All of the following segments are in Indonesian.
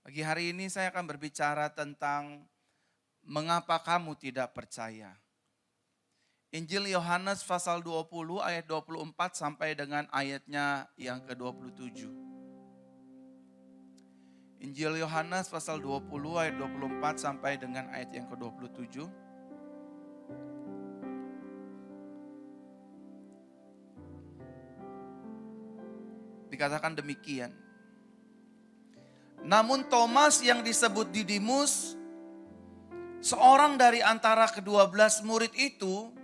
Pagi hari ini saya akan berbicara tentang mengapa kamu tidak percaya. Injil Yohanes pasal 20 ayat 24 sampai dengan ayatnya yang ke-27. Injil Yohanes pasal 20 ayat 24 sampai dengan ayat yang ke-27. Dikatakan demikian. Namun Thomas yang disebut Didimus, seorang dari antara ke-12 murid itu,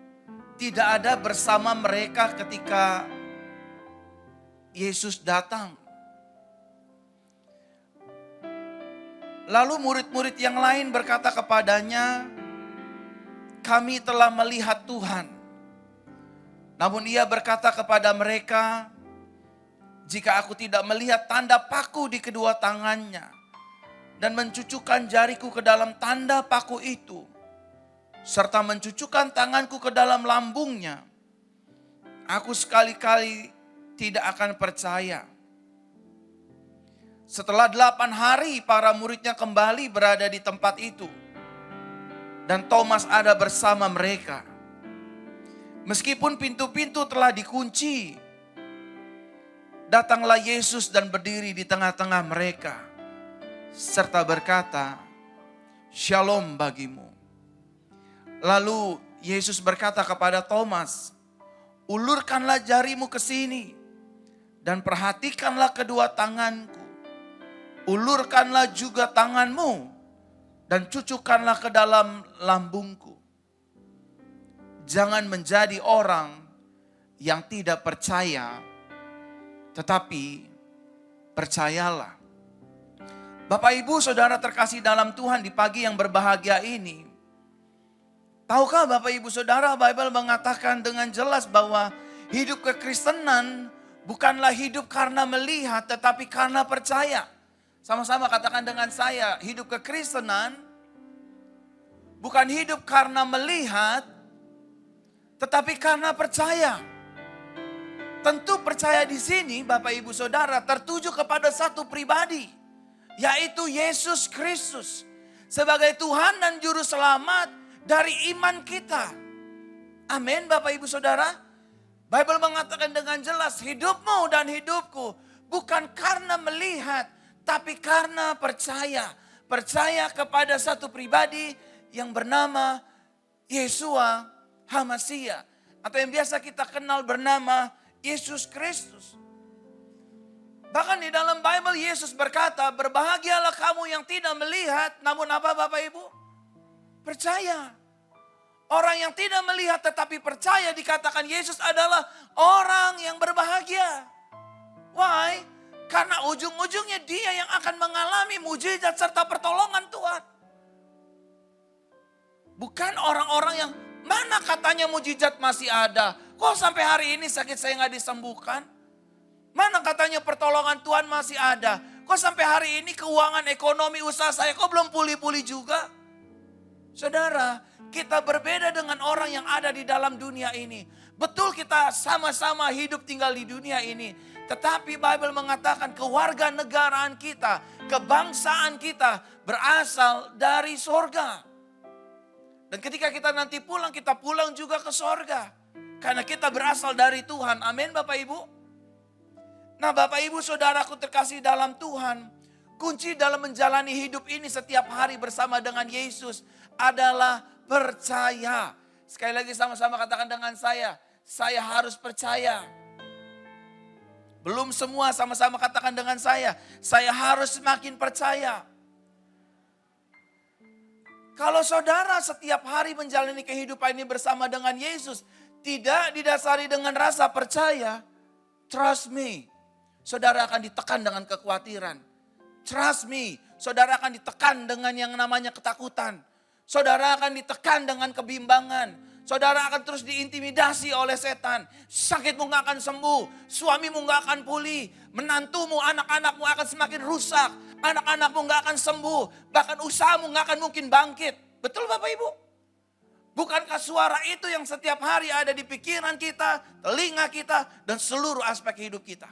tidak ada bersama mereka ketika Yesus datang. Lalu murid-murid yang lain berkata kepadanya, "Kami telah melihat Tuhan." Namun ia berkata kepada mereka, "Jika aku tidak melihat tanda paku di kedua tangannya dan mencucukkan jariku ke dalam tanda paku itu, serta mencucukkan tanganku ke dalam lambungnya, aku sekali-kali tidak akan percaya." Setelah 8 hari para muridnya kembali berada di tempat itu. Dan Thomas ada bersama mereka. Meskipun pintu-pintu telah dikunci, datanglah Yesus dan berdiri di tengah-tengah mereka. Serta berkata, "Shalom bagimu." Lalu Yesus berkata kepada Thomas, "Ulurkanlah jarimu ke sini dan perhatikanlah kedua tanganku. Ulurkanlah juga tanganmu dan cucukkanlah ke dalam lambungku. Jangan menjadi orang yang tidak percaya, tetapi percayalah." Bapak Ibu Saudara terkasih dalam Tuhan, di pagi yang berbahagia ini, tahukah Bapak Ibu Saudara, Bible mengatakan dengan jelas bahwa hidup kekristenan bukanlah hidup karena melihat tetapi karena percaya. Sama-sama katakan dengan saya, hidup kekristenan bukan hidup karena melihat tetapi karena percaya. Tentu percaya di sini Bapak Ibu Saudara tertuju kepada satu pribadi, yaitu Yesus Kristus sebagai Tuhan dan Juru Selamat dari iman kita. Amin Bapak Ibu Saudara. Bible mengatakan dengan jelas, hidupmu dan hidupku bukan karena melihat, tapi karena percaya. Percaya kepada satu pribadi yang bernama Yeshua HaMashiach. Atau yang biasa kita kenal bernama Yesus Kristus. Bahkan di dalam Bible Yesus berkata, "Berbahagialah kamu yang tidak melihat, namun apa Bapak Ibu? Percaya." Orang yang tidak melihat tetapi percaya dikatakan Yesus adalah orang yang berbahagia. Why? Karena ujung-ujungnya dia yang akan mengalami mujizat serta pertolongan Tuhan. Bukan orang-orang yang mana katanya mujizat masih ada. Kok sampai hari ini sakit saya nggak disembuhkan? Mana katanya pertolongan Tuhan masih ada. Kok sampai hari ini keuangan ekonomi usaha saya kok belum pulih-pulih juga? Saudara, kita berbeda dengan orang yang ada di dalam dunia ini. Betul kita sama-sama hidup tinggal di dunia ini. Tetapi Bible mengatakan kewarganegaraan kita, kebangsaan kita berasal dari sorga. Dan ketika kita nanti pulang, kita pulang juga ke sorga. Karena kita berasal dari Tuhan. Amin Bapak Ibu. Nah Bapak Ibu Saudaraku terkasih dalam Tuhan, kunci dalam menjalani hidup ini setiap hari bersama dengan Yesus adalah percaya. Sekali lagi sama-sama katakan dengan saya harus percaya. Belum semua, sama-sama katakan dengan saya harus semakin percaya. Kalau saudara setiap hari menjalani kehidupan ini bersama dengan Yesus, tidak didasari dengan rasa percaya, trust me, saudara akan ditekan dengan kekhawatiran. Trust me, saudara akan ditekan dengan yang namanya ketakutan. Saudara akan ditekan dengan kebimbangan. Saudara akan terus diintimidasi oleh setan. Sakitmu gak akan sembuh. Suamimu gak akan pulih. Menantumu, anak-anakmu akan semakin rusak. Anak-anakmu gak akan sembuh. Bahkan usahamu gak akan mungkin bangkit. Betul Bapak Ibu? Bukankah suara itu yang setiap hari ada di pikiran kita, telinga kita, dan seluruh aspek hidup kita?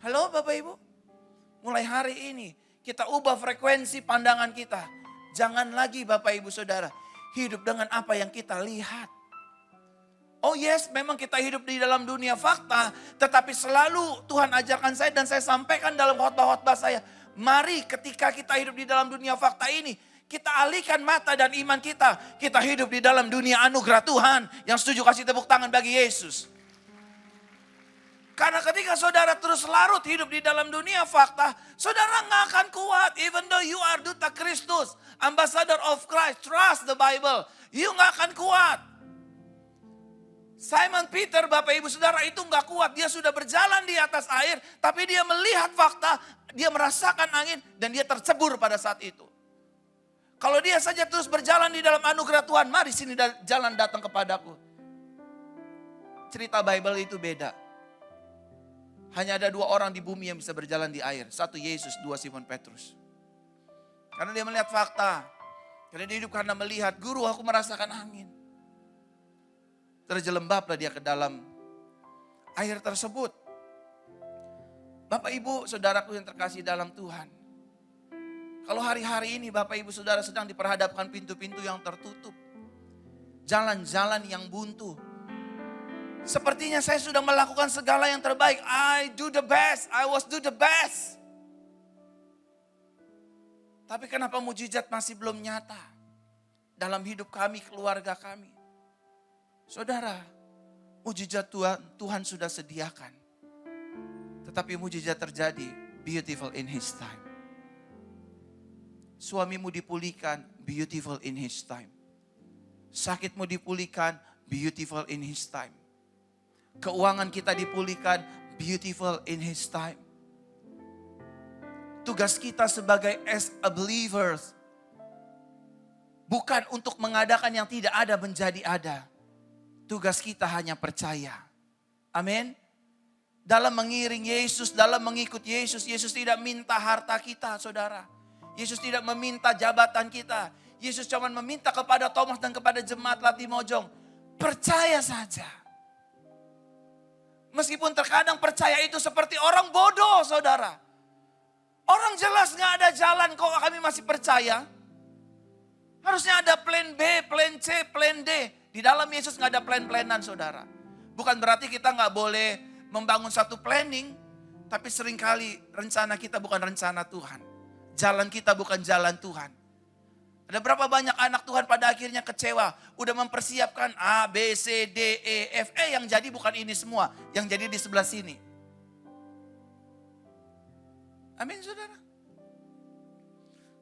Halo Bapak Ibu? Mulai hari ini Kita ubah frekuensi pandangan kita. Jangan lagi Bapak Ibu Saudara hidup dengan apa yang kita lihat. Oh yes, memang kita hidup di dalam dunia fakta. Tetapi selalu Tuhan ajarkan saya dan saya sampaikan dalam khotbah-khotbah saya. Mari ketika kita hidup di dalam dunia fakta ini, kita alihkan mata dan iman kita. Kita hidup di dalam dunia anugerah Tuhan. Yang setuju kasih tepuk tangan bagi Yesus. Karena ketika saudara terus larut hidup di dalam dunia fakta, saudara nggak akan kuat. Even though you are duta Kristus, ambassador of Christ, trust the Bible. You nggak akan kuat. Simon Peter, Bapak Ibu Saudara, itu nggak kuat. Dia sudah berjalan di atas air, tapi dia melihat fakta, dia merasakan angin, dan dia tercebur pada saat itu. Kalau dia saja terus berjalan di dalam anugerah Tuhan, mari sini jalan datang kepadaku. Cerita Bible itu beda. Hanya ada 2 orang di bumi yang bisa berjalan di air. 1 Yesus, 2 Simon Petrus. Karena dia melihat fakta. Karena dia hidup karena melihat, guru aku merasakan angin. Terjelembablah dia ke dalam air tersebut. Bapak Ibu Saudaraku yang terkasih dalam Tuhan. Kalau hari-hari ini Bapak Ibu Saudara sedang diperhadapkan pintu-pintu yang tertutup. Jalan-jalan yang buntu. Sepertinya saya sudah melakukan segala yang terbaik. I do the best. I was do the best. Tapi kenapa mujizat masih belum nyata dalam hidup kami, keluarga kami? Saudara, mujizat Tuhan sudah sediakan. Tetapi mujizat terjadi beautiful in His time. Suamimu dipulihkan, beautiful in His time. Sakitmu dipulihkan, beautiful in His time. Keuangan kita dipulihkan, beautiful in His time. Tugas kita sebagai as a believers bukan untuk mengadakan yang tidak ada menjadi ada. Tugas kita hanya percaya. Amin. Dalam mengiring Yesus, dalam mengikut Yesus, Yesus tidak minta harta kita, saudara. Yesus tidak meminta jabatan kita. Yesus cuma meminta kepada Thomas dan kepada jemaat Latimojong, percaya saja. Meskipun terkadang percaya itu seperti orang bodoh, saudara. Orang jelas gak ada jalan kok kami masih percaya. Harusnya ada plan B, plan C, plan D. Di dalam Yesus gak ada plan-planan, saudara. Bukan berarti kita gak boleh membangun satu planning. Tapi seringkali rencana kita bukan rencana Tuhan. Jalan kita bukan jalan Tuhan. Ada berapa banyak anak Tuhan pada akhirnya kecewa. Udah mempersiapkan A, B, C, D, E, F, E. Yang jadi bukan ini semua. Yang jadi di sebelah sini. Amin saudara.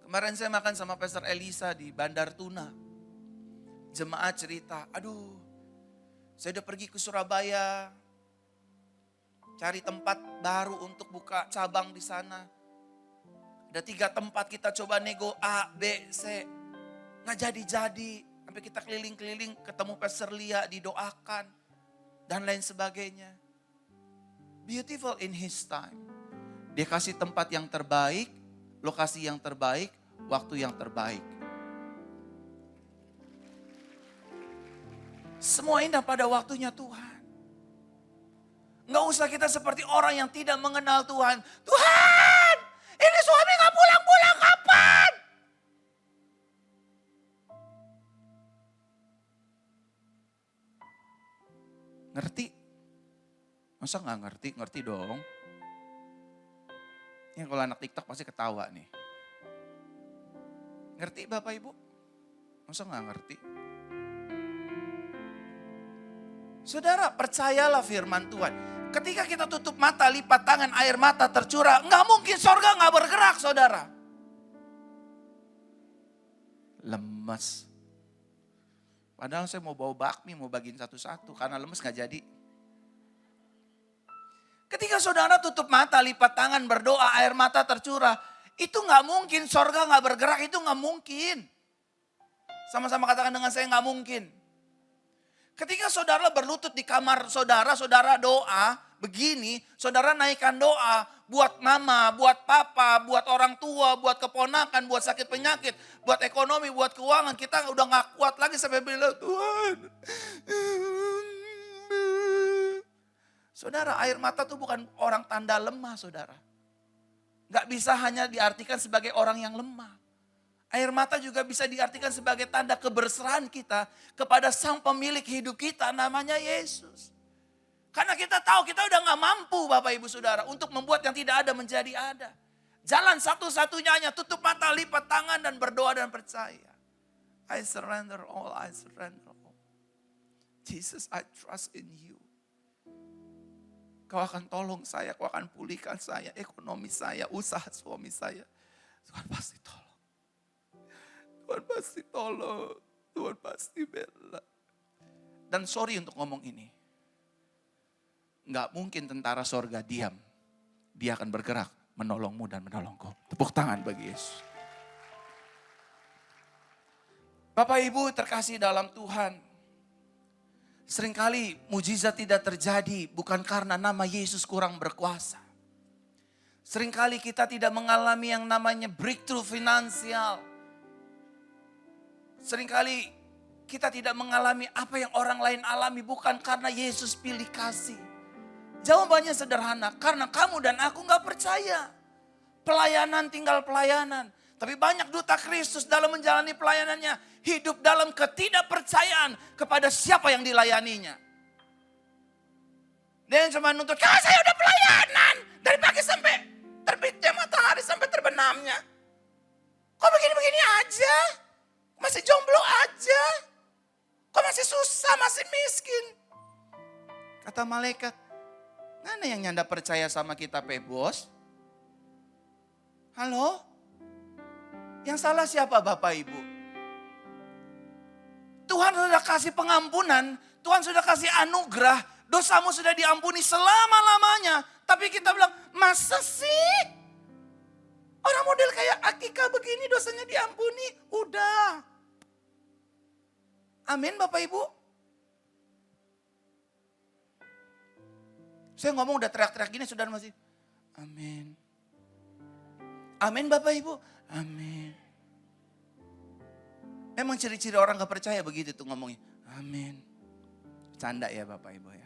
Kemarin saya makan sama Pastor Elisa di Bandar Tuna. Jemaat cerita, aduh saya udah pergi ke Surabaya. Cari tempat baru untuk buka cabang di sana. Ada 3 tempat kita coba nego A, B, C. Nggak jadi-jadi. Sampai kita keliling-keliling ketemu Pastor Lia, didoakan. Dan lain sebagainya. Beautiful in His time. Dia kasih tempat yang terbaik, lokasi yang terbaik, waktu yang terbaik. Semua indah pada waktunya Tuhan. Nggak usah kita seperti orang yang tidak mengenal Tuhan. Tuhan, ini suami gak pulang-pulang kapan? Ngerti? Masa gak ngerti? Ngerti dong. Ini kalau anak TikTok pasti ketawa nih. Ngerti Bapak Ibu? Masa gak ngerti? Saudara, percayalah firman Tuhan. Ketika kita tutup mata, lipat tangan, air mata tercurah. Nggak mungkin sorga nggak bergerak, saudara. Lemes. Padahal saya mau bawa bakmi, mau bagiin satu-satu. Karena lemes nggak jadi. Ketika saudara tutup mata, lipat tangan, berdoa, air mata tercurah. Itu nggak mungkin, sorga nggak bergerak, itu nggak mungkin. Sama-sama katakan dengan saya, nggak mungkin. Ketika saudara berlutut di kamar saudara, saudara doa begini, saudara naikkan doa buat mama, buat papa, buat orang tua, buat keponakan, buat sakit penyakit, buat ekonomi, buat keuangan. Kita udah gak kuat lagi sampai bilang, Tuhan. Saudara, air mata itu bukan orang tanda lemah, saudara. Gak bisa hanya diartikan sebagai orang yang lemah. Air mata juga bisa diartikan sebagai tanda keberserahan kita kepada sang pemilik hidup kita, namanya Yesus. Karena kita tahu kita udah gak mampu Bapak Ibu Saudara untuk membuat yang tidak ada menjadi ada. Jalan satu-satunya hanya tutup mata, lipat tangan dan berdoa dan percaya. I surrender all, I surrender all. Jesus, I trust in you. Kau akan tolong saya, kau akan pulihkan saya, ekonomi saya, usaha suami saya. Tuhan pasti tolong. Tuhan pasti tolong, Tuhan pasti bela. Dan sorry untuk ngomong ini. Nggak mungkin tentara sorga diam. Dia akan bergerak menolongmu dan menolongku. Tepuk tangan bagi Yesus. Bapak Ibu terkasih dalam Tuhan. Seringkali mujizat tidak terjadi bukan karena nama Yesus kurang berkuasa. Seringkali kita tidak mengalami yang namanya breakthrough finansial. Seringkali kita tidak mengalami apa yang orang lain alami bukan karena Yesus pilih kasih. Jawabannya sederhana, karena kamu dan aku gak percaya. Pelayanan tinggal pelayanan. Tapi banyak duta Kristus dalam menjalani pelayanannya hidup dalam ketidakpercayaan kepada siapa yang dilayaninya. Dia cuma nuntut, saya udah pelayanan dari pagi sampai terbitnya matahari sampai terbenamnya. Kok begini-begini aja? Masih jomblo aja? Kok masih susah, masih miskin? Kata malaikat, mana yang nyanda percaya sama kita, Bos? Halo? Yang salah siapa Bapak Ibu? Tuhan sudah kasih pengampunan, Tuhan sudah kasih anugerah, dosamu sudah diampuni selama-lamanya. Tapi kita bilang, masa sih? Orang model kayak Akika begini dosanya diampuni, udah. Amin Bapak Ibu. Saya ngomong udah teriak-teriak gini, saudara masih, amin. Amin Bapak Ibu, amin. Memang ciri-ciri orang gak percaya begitu tuh ngomongnya. Amin. Canda ya Bapak Ibu ya.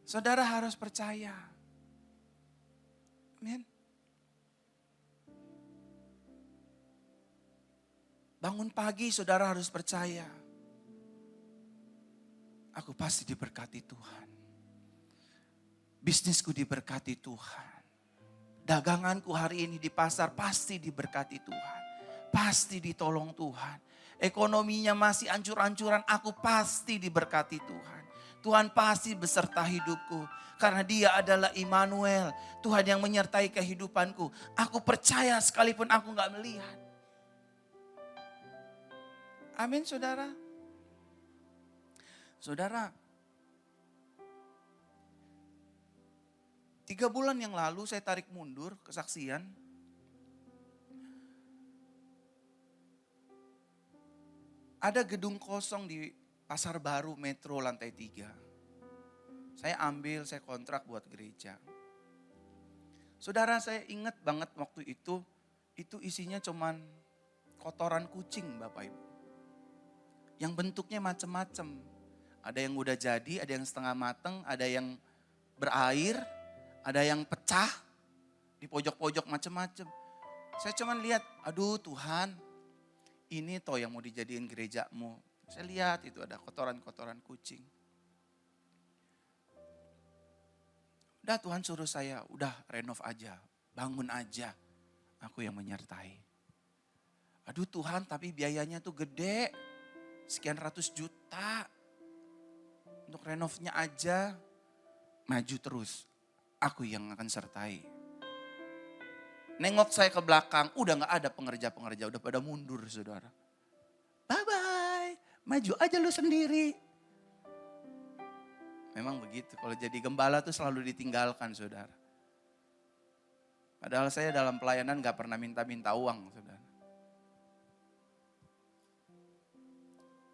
Saudara harus percaya. Amin. Bangun pagi saudara harus percaya. Aku pasti diberkati Tuhan. Bisnisku diberkati Tuhan. Daganganku hari ini di pasar pasti diberkati Tuhan. Pasti ditolong Tuhan. Ekonominya masih ancur-ancuran, aku pasti diberkati Tuhan. Tuhan pasti beserta hidupku. Karena Dia adalah Immanuel. Tuhan yang menyertai kehidupanku. Aku percaya sekalipun aku gak melihat. Amin saudara. Saudara. 3 bulan yang lalu saya tarik mundur kesaksian. Ada gedung kosong di Pasar Baru Metro lantai 3. Saya ambil, saya kontrak buat gereja. Saudara saya ingat banget waktu itu isinya cuman kotoran kucing Bapak Ibu. Yang bentuknya macam-macam. Ada yang udah jadi, ada yang setengah mateng, ada yang berair, ada yang pecah di pojok-pojok macam-macam. Saya cuman lihat, aduh Tuhan, ini toh yang mau dijadiin gerejamu. Saya lihat itu ada kotoran-kotoran kucing. Udah Tuhan suruh saya, udah renov aja, bangun aja. Aku yang menyertai. Aduh Tuhan tapi biayanya tuh gede, sekian ratus juta. Untuk renovnya aja, maju terus. Aku yang akan sertai. Nengok saya ke belakang, udah gak ada pengerja-pengerja, udah pada mundur saudara. Bye-bye, maju aja lu sendiri. Memang begitu, kalau jadi gembala tuh selalu ditinggalkan saudara. Padahal saya dalam pelayanan gak pernah minta-minta uang saudara.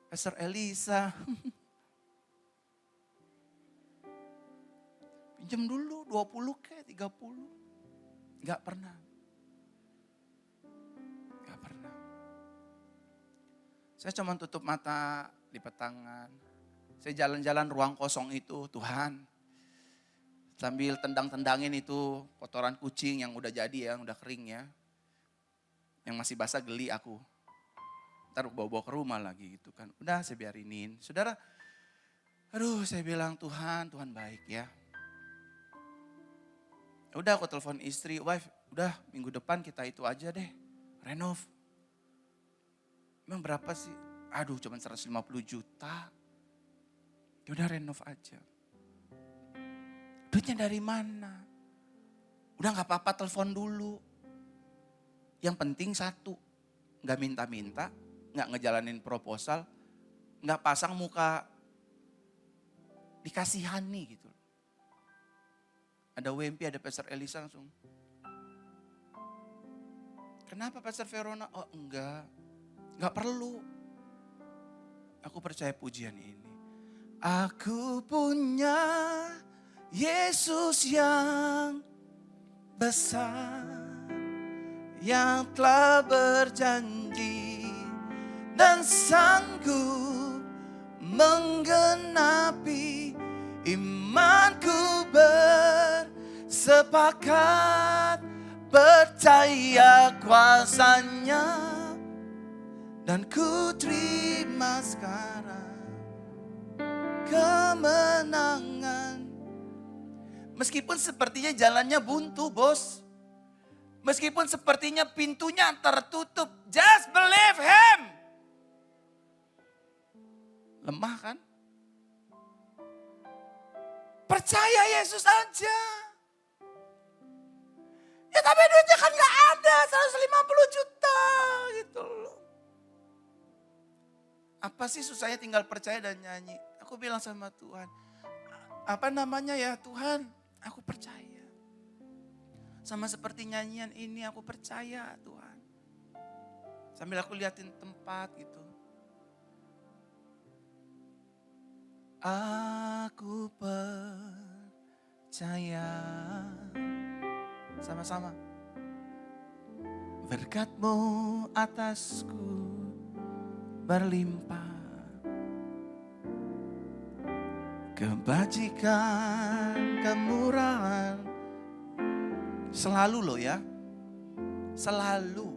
Pastor Elisa, pinjam dulu 20 ke 30, gak pernah. Saya cuma tutup mata, lipat tangan. Saya jalan-jalan ruang kosong itu, Tuhan. Sambil tendang-tendangin itu kotoran kucing yang udah jadi ya, udah kering ya. Yang masih basah geli aku. Ntar bawa-bawa ke rumah lagi gitu kan. Udah saya biarinin. Saudara, aduh saya bilang Tuhan baik ya. Udah aku telepon istri, wife, udah minggu depan kita itu aja deh, renov. Emang berapa sih? Aduh cuma 150 juta. Udah renov aja. Duitnya dari mana? Udah gak apa-apa telepon dulu. Yang penting satu, gak minta-minta, gak ngejalanin proposal, gak pasang muka dikasihani gitu. Ada WMP, ada Pastor Elisa langsung. Kenapa Pastor Verona? Oh enggak perlu. Aku percaya pujian ini. Aku punya Yesus yang besar, yang telah berjanji dan sanggup menggenapi imanku bersepakat percaya kuasanya dan ku terima sekarang kemenangan. Meskipun sepertinya jalannya buntu, bos. Meskipun sepertinya pintunya tertutup, just believe him. Lemah kan? Percaya Yesus aja. Ya tapi duitnya kan gak ada, 150 juta gitu loh. Apa sih susahnya tinggal percaya dan nyanyi? Aku bilang sama Tuhan, apa namanya ya Tuhan, aku percaya. Sama seperti nyanyian ini aku percaya Tuhan. Sambil aku liatin tempat gitu. Aku percaya. Sama-sama. Berkat-Mu atasku berlimpah. Kebajikan, kemurahan. Selalu loh ya. Selalu.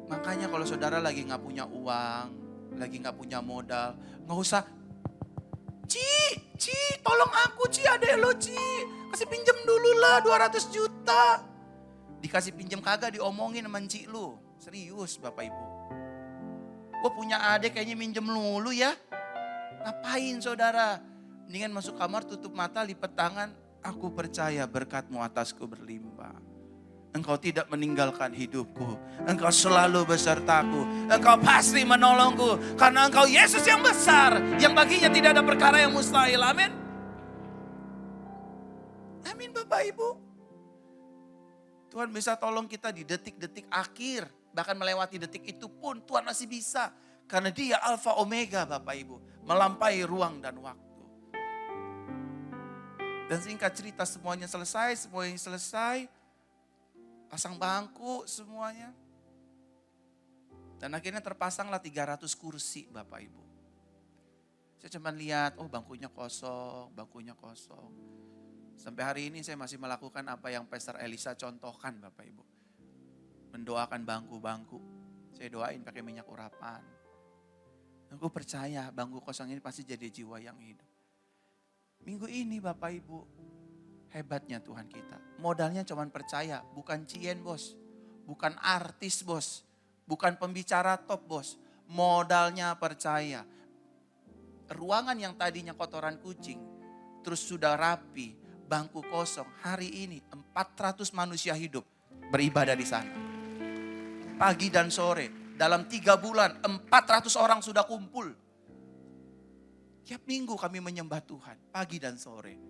Makanya kalau saudara lagi gak punya uang, lagi gak punya modal, gak usah, Ci, tolong aku Ci, adek lo Ci. Kasih pinjem dulu lah 200 juta. Dikasih pinjem kagak diomongin sama Ci lu. Serius Bapak Ibu. Gue punya adek kayaknya minjem lulu ya. Ngapain saudara? Mendingan masuk kamar tutup mata lipat tangan. Aku percaya berkat-Mu atasku berlimpah. Engkau tidak meninggalkan hidupku. Engkau selalu besertaku. Engkau pasti menolongku. Karena Engkau Yesus yang besar. Yang baginya tidak ada perkara yang mustahil. Amin. Amin Bapak Ibu. Tuhan bisa tolong kita di detik-detik akhir. Bahkan melewati detik itu pun Tuhan masih bisa. Karena Dia Alfa Omega Bapak Ibu. Melampaui ruang dan waktu. Dan singkat cerita semuanya selesai. Pasang bangku semuanya. Dan akhirnya terpasanglah 300 kursi Bapak Ibu. Saya cuma lihat, oh bangkunya kosong. Sampai hari ini saya masih melakukan apa yang Pastor Elisa contohkan Bapak Ibu. Mendoakan bangku-bangku. Saya doain pakai minyak urapan. Aku percaya bangku kosong ini pasti jadi jiwa yang hidup. Minggu ini Bapak Ibu, hebatnya Tuhan kita. Modalnya cuma percaya, bukan cien bos. Bukan artis bos. Bukan pembicara top bos. Modalnya percaya. Ruangan yang tadinya kotoran kucing, terus sudah rapi, bangku kosong. Hari ini 400 manusia hidup beribadah di sana. Pagi dan sore, dalam 3 bulan 400 orang sudah kumpul. Tiap minggu kami menyembah Tuhan, pagi dan sore.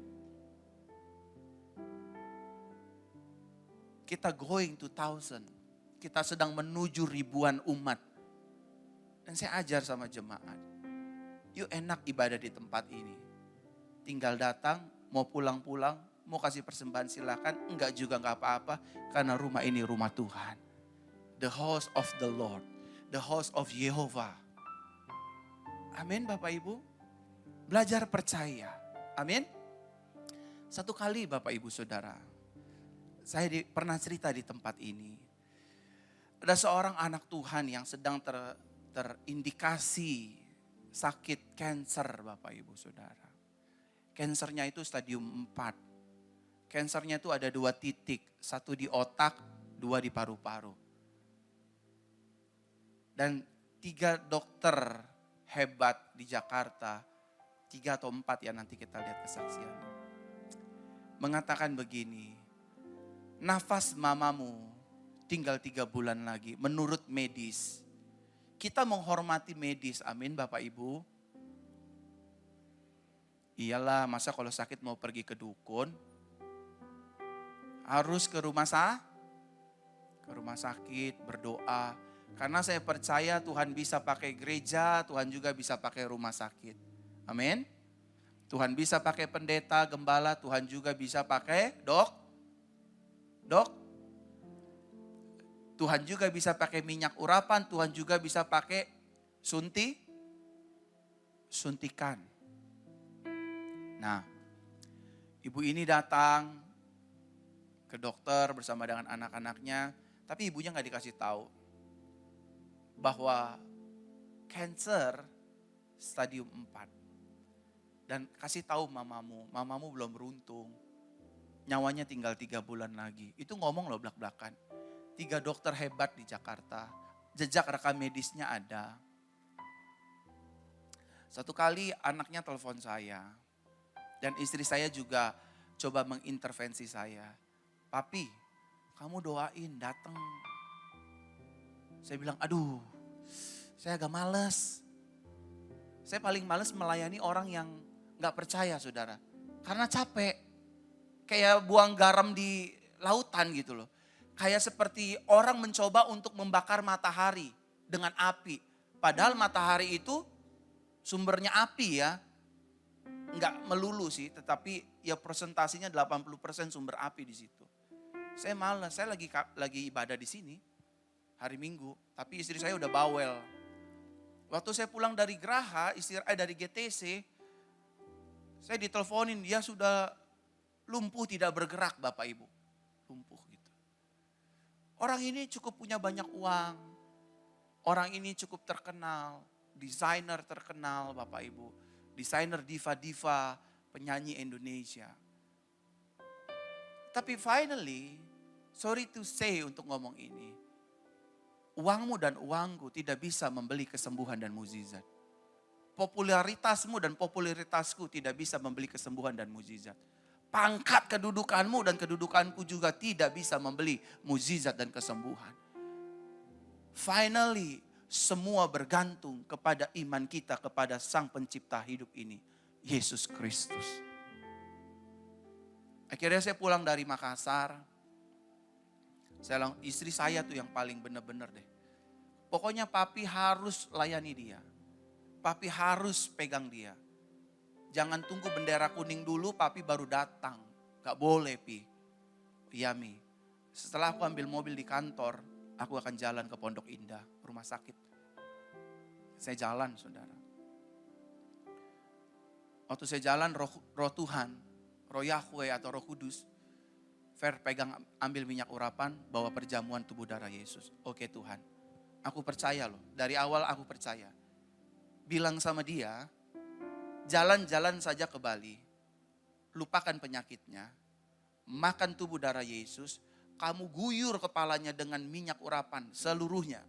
Kita going to 1,000. Kita sedang menuju ribuan umat. Dan saya ajar sama jemaat. Yuk enak ibadah di tempat ini. Tinggal datang, mau pulang-pulang, mau kasih persembahan silakan. Enggak juga enggak apa-apa. Karena rumah ini rumah Tuhan. The house of the Lord. The house of Yehovah. Amin Bapak Ibu. Belajar percaya. Amin. Satu kali Bapak Ibu Saudara, saya pernah cerita di tempat ini. Ada seorang anak Tuhan yang sedang terindikasi sakit kanker Bapak Ibu Saudara. Kankernya itu stadium 4. Kankernya itu ada 2 titik, 1 di otak, 2 di paru-paru. Dan 3 dokter hebat di Jakarta, 3 atau 4 ya nanti kita lihat kesaksiannya, mengatakan begini, nafas mamamu tinggal 3 bulan lagi menurut medis. Kita menghormati medis, amin Bapak Ibu. Iyalah, masa kalau sakit mau pergi ke dukun, harus ke rumah sakit berdoa. Karena saya percaya Tuhan bisa pakai gereja, Tuhan juga bisa pakai rumah sakit. Amin. Tuhan bisa pakai pendeta, gembala, Tuhan juga bisa pakai dok. Tuhan juga bisa pakai minyak urapan, Tuhan juga bisa pakai suntikan. Nah, ibu ini datang ke dokter bersama dengan anak-anaknya, tapi ibunya gak dikasih tahu bahwa kanker stadium 4. Dan kasih tahu mamamu belum beruntung. Nyawanya tinggal 3 bulan lagi. Itu ngomong loh belak-belakan. 3 dokter hebat di Jakarta. Jejak rekam medisnya ada. Satu kali anaknya telepon saya. Dan istri saya juga coba mengintervensi saya. Papi, kamu doain datang. Saya bilang, aduh, saya agak males. Saya paling males melayani orang yang gak percaya saudara. Karena capek. Kayak buang garam di lautan gitu loh. Kayak seperti orang mencoba untuk membakar matahari dengan api. Padahal matahari itu sumbernya api ya. Enggak melulu sih, tetapi ya presentasinya 80% sumber api di situ. Saya malas, saya lagi ibadah di sini hari Minggu, tapi istri saya udah bawel. Waktu saya pulang dari Geraha, dari GTC, saya diteleponin, dia sudah lumpuh tidak bergerak Bapak Ibu. Lumpuh gitu. Orang ini cukup punya banyak uang, orang ini cukup terkenal, desainer terkenal Bapak Ibu. Desainer diva-diva, penyanyi Indonesia. Tapi finally, sorry to say untuk ngomong ini, uangmu dan uangku tidak bisa membeli kesembuhan dan mukjizat. Popularitasmu dan popularitasku tidak bisa membeli kesembuhan dan mukjizat. Pangkat kedudukanmu dan kedudukanku juga tidak bisa membeli mukjizat dan kesembuhan. Finally, semua bergantung kepada iman kita kepada Sang Pencipta hidup ini, Yesus Kristus. Akhirnya saya pulang dari Makassar. Istri saya tuh yang paling benar-benar deh. Pokoknya papi harus layani dia. Papi harus pegang dia. Jangan tunggu bendera kuning dulu, papi baru datang. Gak boleh pi. Iya mi. Setelah aku ambil mobil di kantor, aku akan jalan ke Pondok Indah, rumah sakit. Saya jalan saudara. Waktu saya jalan roh Tuhan, roh Yahweh atau roh Kudus, Fer pegang ambil minyak urapan, bawa perjamuan tubuh darah Yesus. Oke Tuhan, aku percaya loh, dari awal aku percaya. Bilang sama dia, jalan-jalan saja ke Bali, lupakan penyakitnya, makan tubuh darah Yesus, kamu guyur kepalanya dengan minyak urapan seluruhnya.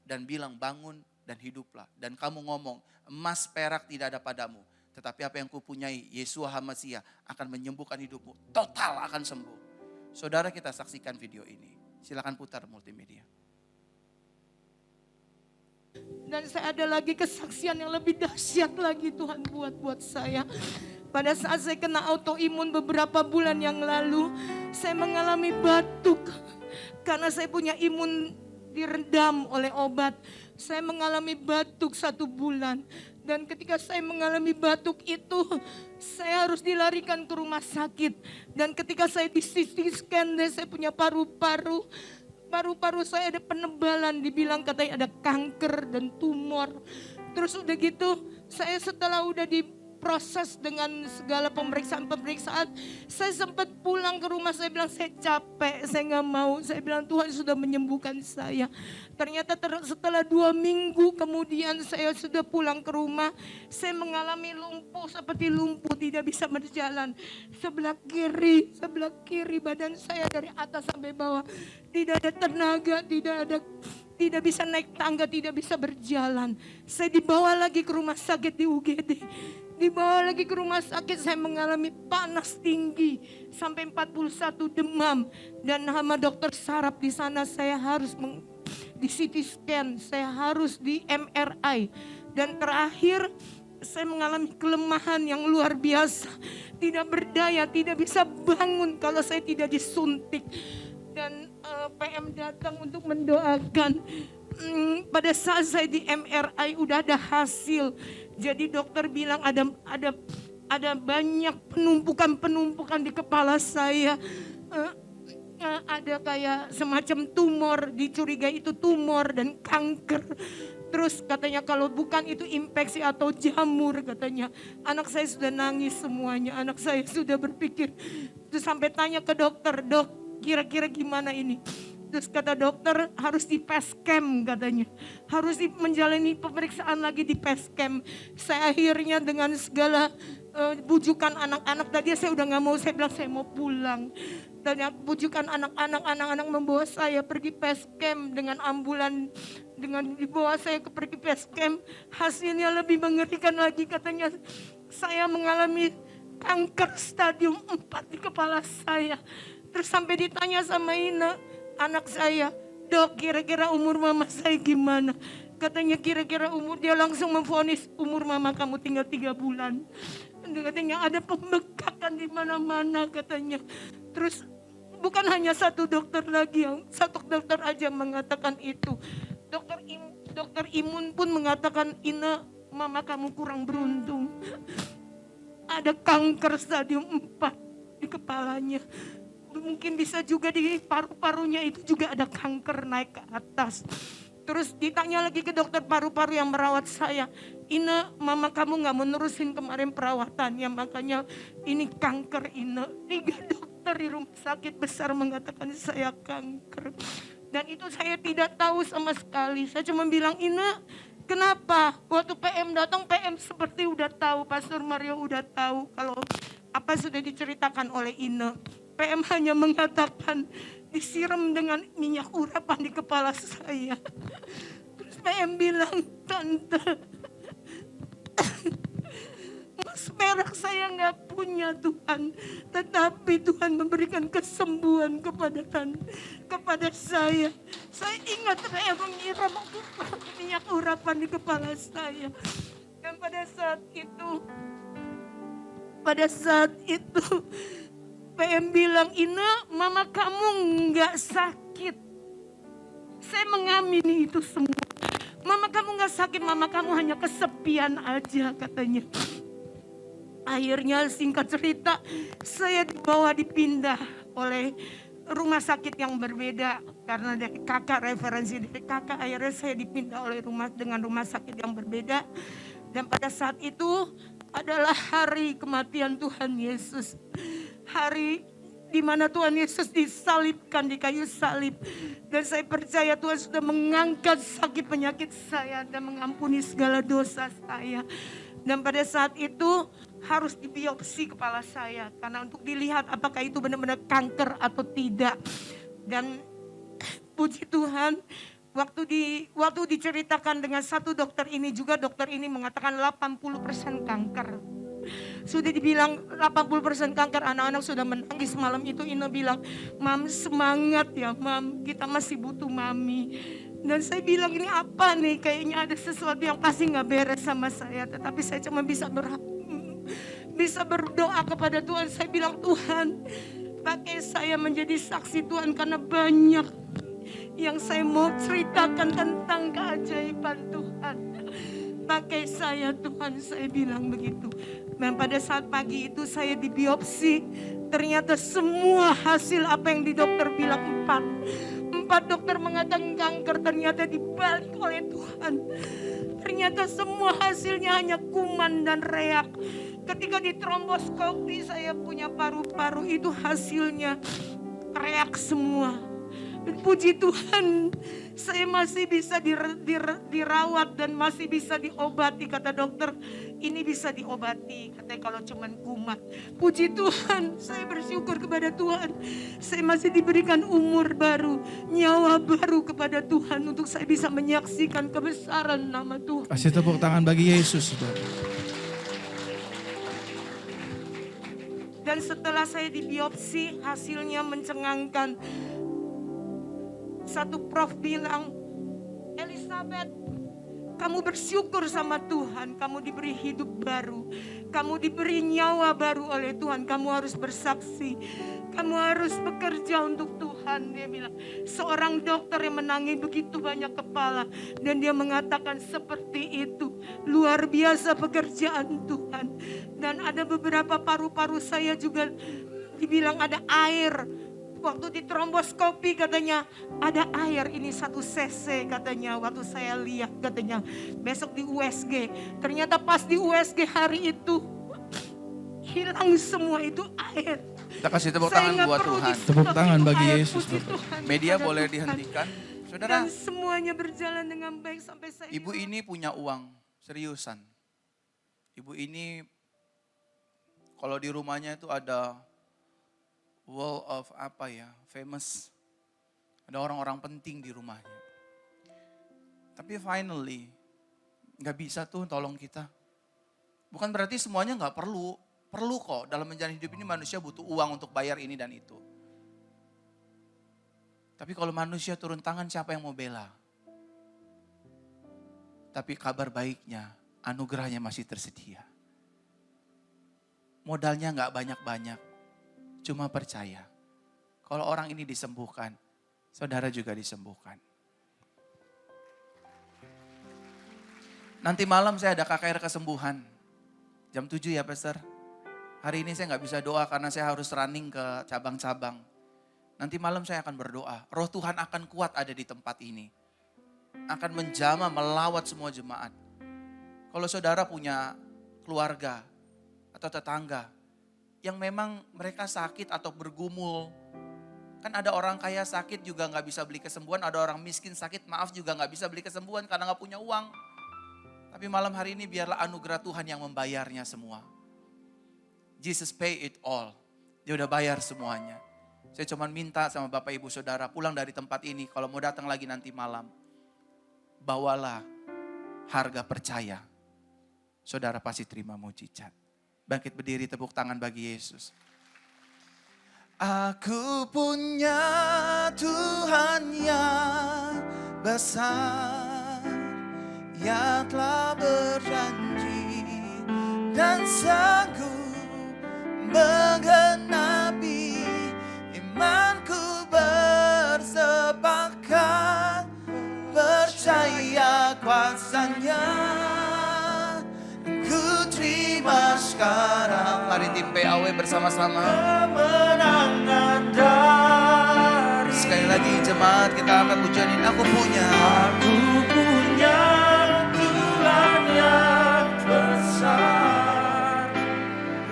Dan bilang bangun dan hiduplah. Dan kamu ngomong, emas perak tidak ada padamu. Tetapi apa yang kupunyai, Yesua HaMasiah akan menyembuhkan hidupmu. Total akan sembuh. Saudara kita saksikan video ini. Silakan putar multimedia. Dan saya ada lagi kesaksian yang lebih dahsyat lagi Tuhan buat saya. Pada saat saya kena autoimun beberapa bulan yang lalu, saya mengalami batuk. Karena saya punya imun direndam oleh obat. Saya mengalami batuk 1 bulan. Dan ketika saya mengalami batuk itu, saya harus dilarikan ke rumah sakit. Dan ketika saya di CT scan, saya punya paru-paru. Paru-paru saya ada penebalan, dibilang katanya ada kanker dan tumor. Terus udah gitu, saya setelah udah di proses dengan segala pemeriksaan-pemeriksaan. Saya sempat pulang ke rumah, saya bilang saya capek, saya nggak mau. Saya bilang Tuhan sudah menyembuhkan saya. Ternyata setelah 2 minggu kemudian saya sudah pulang ke rumah. Saya mengalami lumpuh seperti lumpuh, tidak bisa berjalan. Sebelah kiri badan saya dari atas sampai bawah. Tidak ada tenaga, tidak bisa naik tangga, tidak bisa berjalan. Saya dibawa lagi ke rumah sakit di UGD. Dibawa lagi ke rumah sakit, saya mengalami panas tinggi sampai 41 demam, dan sama dokter saraf di sana saya harus di CT scan, saya harus di MRI, dan terakhir saya mengalami kelemahan yang luar biasa, tidak berdaya, tidak bisa bangun kalau saya tidak disuntik. Dan PM datang untuk mendoakan. Pada saat saya di MRI udah ada hasil. Jadi dokter bilang ada banyak penumpukan di kepala saya. Ada kayak semacam tumor, dicurigai itu tumor dan kanker. Terus katanya kalau bukan itu infeksi atau jamur katanya. Anak saya sudah nangis semuanya, anak saya sudah berpikir. Terus sampai tanya ke dokter, dok kira-kira gimana ini? Terus kata dokter harus di PET scan katanya. Harus menjalani pemeriksaan lagi di PET scan. Saya akhirnya dengan segala bujukan anak-anak tadi saya udah gak mau, saya bilang saya mau pulang. Dan bujukan anak-anak membawa saya pergi PET scan dengan ambulan, dengan dibawa saya pergi PET scan. Hasilnya lebih mengerikan lagi, katanya saya mengalami kanker stadium 4 di kepala saya. Terus sampai ditanya sama Ina, anak saya, dok kira-kira umur mama saya gimana? Katanya kira-kira umur, dia langsung memvonis umur mama kamu tinggal 3 bulan. Katanya ada pembekakan di mana-mana katanya. Terus bukan hanya satu dokter lagi, satu dokter aja mengatakan itu. Dokter imun pun mengatakan, Ina mama kamu kurang beruntung. Ada kanker stadium 4 di kepalanya. Mungkin bisa juga di paru-parunya itu juga ada kanker naik ke atas. Terus ditanya lagi ke dokter paru-paru yang merawat saya, Ina mama kamu gak menerusin kemarin perawatannya, makanya ini kanker Ina. 3 dokter di rumah sakit besar mengatakan saya kanker. Dan itu saya tidak tahu sama sekali. Saya cuma bilang, Ina kenapa? Waktu PM datang, PM seperti udah tahu, Pastor Mario udah tahu kalau apa sudah diceritakan oleh Ina. PM hanya mengatakan disiram dengan minyak urapan di kepala saya. Terus PM bilang, Tante, mas perak saya nggak punya Tuhan, tetapi Tuhan memberikan kesembuhan kepada saya. Saya ingat saya menyiram minyak urapan di kepala saya. Dan pada saat itu PM bilang, Ina mama kamu nggak sakit. Saya mengamini itu semua. Mama kamu nggak sakit, mama kamu hanya kesepian aja katanya. Akhirnya singkat cerita, saya dipindah oleh rumah sakit yang berbeda. Karena dari kakak, referensi dari kakak, akhirnya saya dipindah oleh rumah sakit yang berbeda. Dan pada saat itu adalah hari kematian Tuhan Yesus. Hari di mana Tuhan Yesus disalibkan di kayu salib. Dan saya percaya Tuhan sudah mengangkat sakit penyakit saya dan mengampuni segala dosa saya. Dan pada saat itu harus dibiopsi kepala saya. Karena untuk dilihat apakah itu benar-benar kanker atau tidak. Dan puji Tuhan, waktu diceritakan dengan satu dokter ini juga, dokter ini mengatakan 80% kanker. Sudah dibilang 80% kanker, anak-anak sudah menangis malam itu. Ina bilang, Mam semangat ya Mam, kita masih butuh Mami. Dan saya bilang, ini apa nih, kayaknya ada sesuatu yang pasti gak beres sama saya. Tetapi saya cuma bisa berdoa kepada Tuhan. Saya bilang, Tuhan pakai saya menjadi saksi Tuhan, karena banyak yang saya mau ceritakan tentang keajaiban Tuhan. Pakai saya Tuhan, saya bilang begitu. Dan pada saat pagi itu saya dibiopsi, ternyata semua hasil apa yang di dokter bilang 4 dokter mengatakan kanker, ternyata dibalik oleh Tuhan. Ternyata semua hasilnya hanya kuman dan reak. Ketika di tromboskopi saya punya paru-paru itu hasilnya reak semua. Dan puji Tuhan, saya masih bisa dirawat dan masih bisa diobati. Kata dokter, ini bisa diobati. Katanya kalau cuman kumat. Puji Tuhan, saya bersyukur kepada Tuhan. Saya masih diberikan umur baru, nyawa baru kepada Tuhan untuk saya bisa menyaksikan kebesaran nama Tuhan. Kasih tepuk tangan bagi Yesus, saudara. Dan setelah saya dibiopsi, hasilnya mencengangkan. Satu prof bilang, Elizabeth, kamu bersyukur sama Tuhan, kamu diberi hidup baru, kamu diberi nyawa baru oleh Tuhan, kamu harus bersaksi, kamu harus bekerja untuk Tuhan. Dia bilang, seorang dokter yang menangis begitu banyak kepala, dan dia mengatakan seperti itu, luar biasa pekerjaan Tuhan. Dan ada beberapa paru-paru saya juga dibilang ada air. Waktu di tromboskopi katanya ada air, ini 1 cc katanya waktu saya lihat katanya. Besok di USG, ternyata pas di USG hari itu hilang semua itu air. Kita kasih tepuk tangan buat Tuhan. Tepuk tangan bagi Yesus, Bapak. Media boleh dihentikan. Saudara, Dan semuanya berjalan dengan baik sampai saya. ibu ini punya uang, seriusan. Ibu ini kalau di rumahnya itu ada wall of famous. Ada orang-orang penting di rumahnya. Tapi finally, gak bisa tuh tolong kita. Bukan berarti semuanya gak perlu. Perlu kok, dalam menjalani hidup ini manusia butuh uang untuk bayar ini dan itu. Tapi kalau manusia turun tangan, siapa yang mau bela? Tapi kabar baiknya, anugerahnya masih tersedia. Modalnya gak banyak-banyak. Cuma percaya, kalau orang ini disembuhkan, saudara juga disembuhkan. Nanti malam saya ada KKR kesembuhan. Jam 7 ya Pastor. Hari ini saya gak bisa doa karena saya harus running ke cabang-cabang. Nanti malam saya akan berdoa. Roh Tuhan akan kuat ada di tempat ini. Akan menjamah, melawat semua jemaat. Kalau saudara punya keluarga atau tetangga yang memang mereka sakit atau bergumul. Kan ada orang kaya sakit juga gak bisa beli kesembuhan. Ada orang miskin sakit juga gak bisa beli kesembuhan karena gak punya uang. Tapi malam hari ini biarlah anugerah Tuhan yang membayarnya semua. Jesus pay it all. Dia udah bayar semuanya. Saya cuma minta sama Bapak Ibu Saudara pulang dari tempat ini. Kalau mau datang lagi nanti malam. Bawalah harga percaya. Saudara pasti terima mujizat. Bangkit berdiri, tepuk tangan bagi Yesus. Aku punya Tuhan yang besar, yang telah berjanji dan sanggup menggenapi imanku bersepakat percaya kuasanya. Terima sekarang. Mari tim PAW bersama-sama. Kemenangan dari. Sekali lagi jemaat kita akan pujian ini. Aku punya Tuhan yang besar,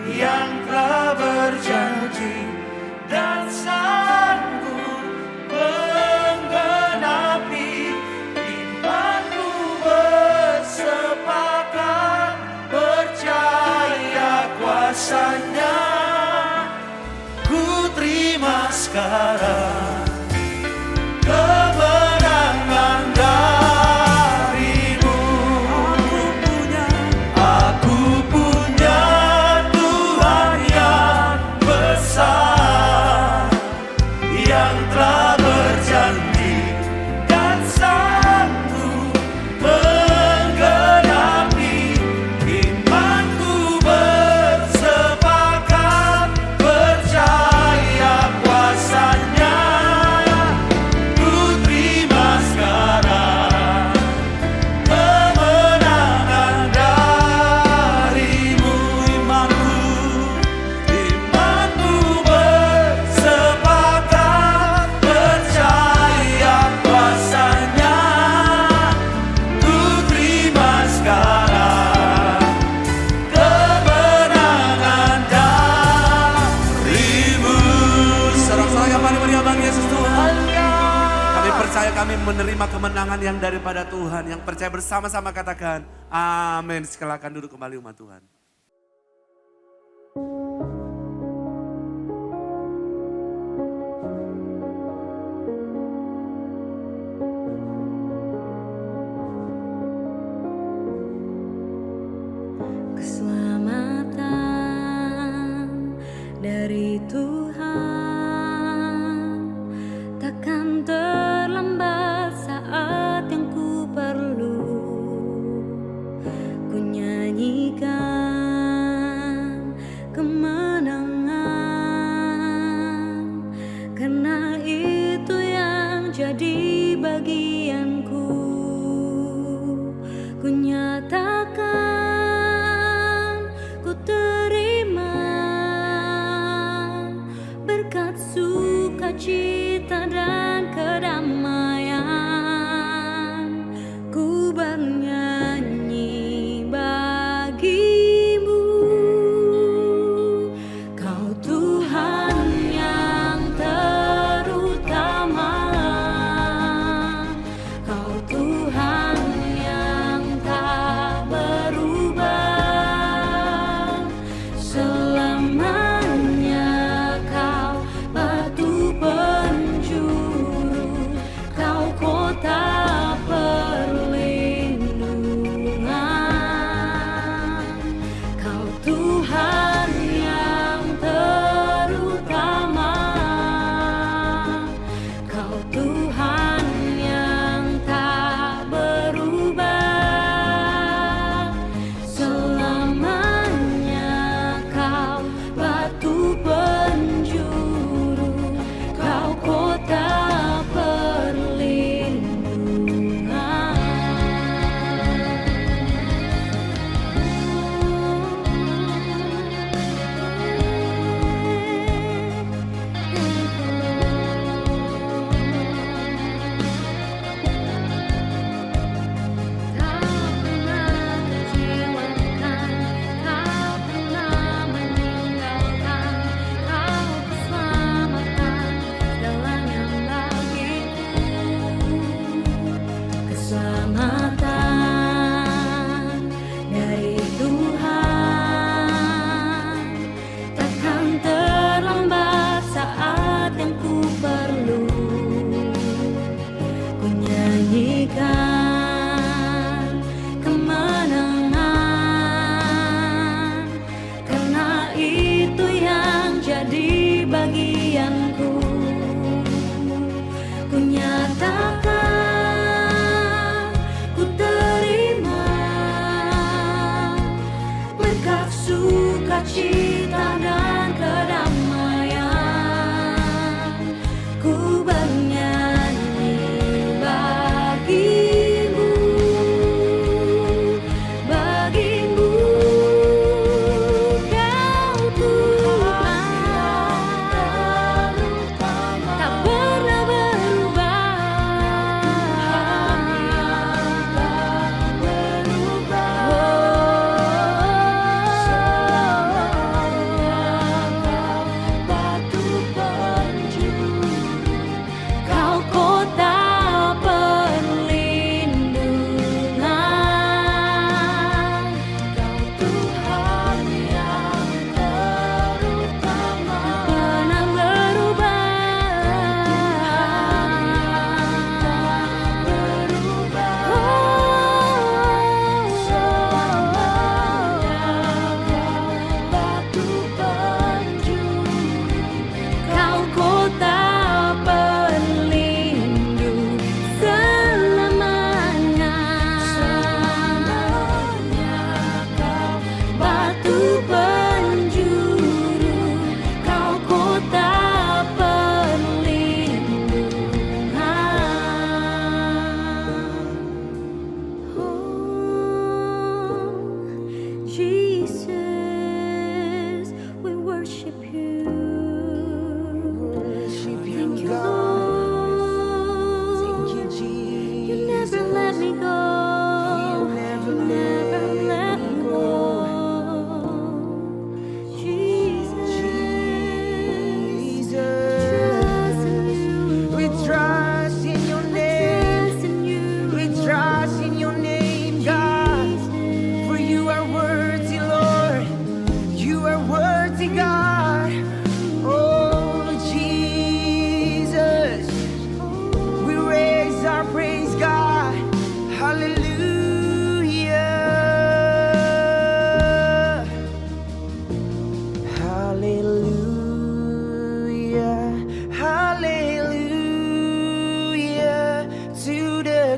yang telah berjanji dan sanggup menggenapi imanku bersepakat percaya kuasanya. Ku terima sekarang kemenangan darimu. Aku punya Tuhan yang besar, yang telah berjanji dan sanggup menggenapi imanku bersepakat percaya kuasanya. percaya kami menerima kemenangan yang daripada Tuhan. Yang percaya bersama-sama katakan amin. Silakan duduk kembali umat Tuhan. Keselamatan dari Tuhan takkan terlambat saat yang ku perlu. Ku nyanyikan kemenangan, karena itu yang jadi bagianku. Ku nyatakan ku terima berkat sukacita dan kedamaian. Ku bernyanyi bagimu, Kau Tuhan yang terutama, Kau Tuhan yang tak berubah. Selamanya Kau batu penjuru,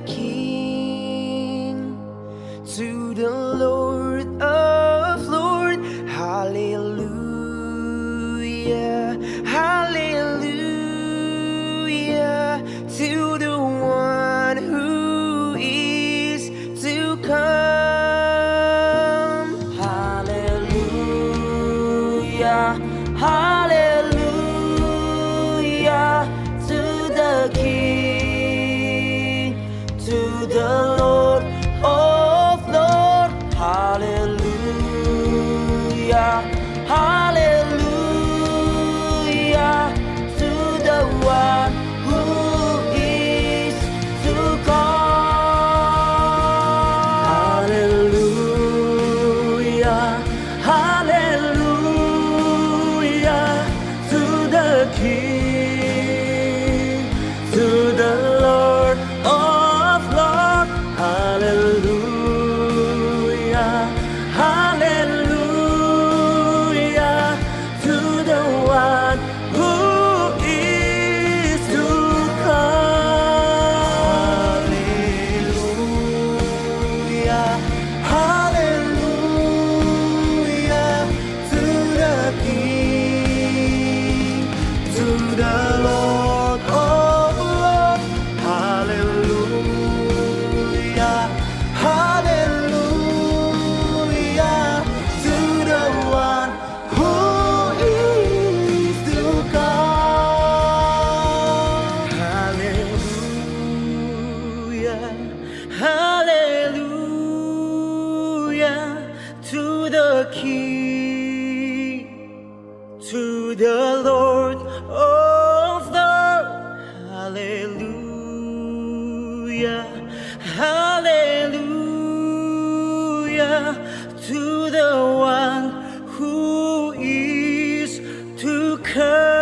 King, to the Lord of Lords. Hallelujah, hallelujah, to the one who is to come. Hallelujah, hallelujah, to the King, to the Lord of Lords. Hallelujah, hallelujah, to the one who is to come. Hallelujah, hallelujah, to the King, to the Lord of Lords. Hallelujah, hallelujah, to the one who is to come. Hallelujah, hallelujah, to the King, to the Lord of Lords. Hallelujah, hallelujah, to the one who is to come. Hallelujah, hallelujah, to the King, to the Lord of Lords. Hallelujah, hallelujah, to the one who is to come.